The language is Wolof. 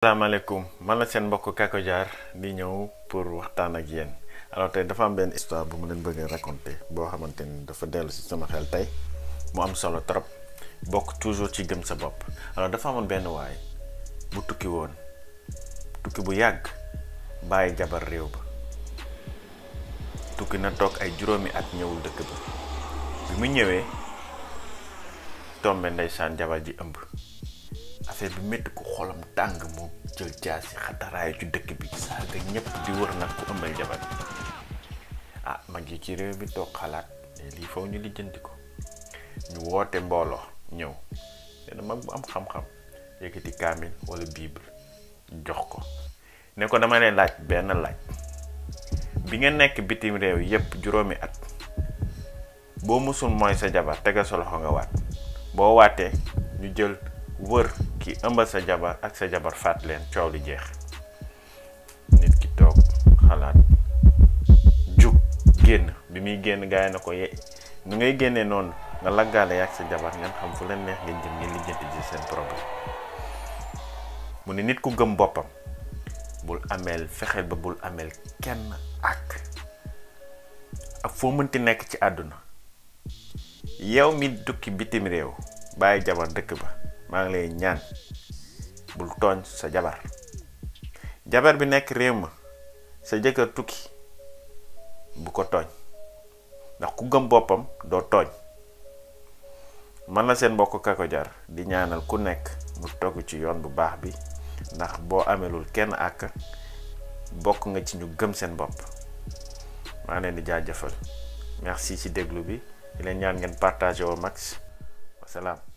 Assalamualaikum, man la seen mbokk Kako Diar di ñëw pour waxtaan ak yéen. Alors tey dafa am benn histoire bu ma leen bëgg raconter boo xamante ni dafa dellu si sama xel tey mu am solo trop bokk toujours ci gëm sa bopp. Alors dafa amoon benn waay bu tukki woon tukki bu yàgg bàyyi jabar réew ba tukki na toog ay juróomi at ñëwul dëkk ba bi mu ñëwee tombe ndeysaan jabar ji ëmb. affaire bi metti ko xolam tàng mu jël jaasi xataraayu ci dëkk bi saaga ñëpp di wër nag ku ëmbal jabar mag yi ci réew bi toog xalaat lii faw ñu lijjanti ko ñu woote mbooloo ñëw benn mag bu am xam-xam yëkkati kaamil wala bible jox ko ne ko dama leen laaj benn laaj bi nga nekk bitim réew yépp juróomi at boo musul mooy sa jabar tegal sa loxo nga waat boo waatee ñu jël wër ki ëmbal sa jabar ak sa jabar faat leen coow li jeex. nit ki toog xalaat jug génn bi muy génn gaay na ko nu ngay génnee noonu nga laggaale yak sa jabar ngeen xam fu leen neex ngeen jëm ngeen lijjanti ci seen problème. mu ne nit ku gëm boppam bul amel fexeel ba bul amel kenn ak foo mënti nekk ci àdduna yow mi dukki bitim réew bàyyi jabar dëkk ba maa ngi lay ñaan bul tooñ sa jabar bi nekk réew ma sa jëkkër tukki bu ko tooñ ndax ku gëm boppam doo tooñ. man la seen mbokk Kako Diar di ñaanal ku nekk mu togg ci yoon bu baax bi ndax boo amelul kenn ak bokk nga ci ñu gëm seen bopp. maa leen di jaajëfal merci ci déglu bi di leen ñaan ngeen partager au max. wasalaam.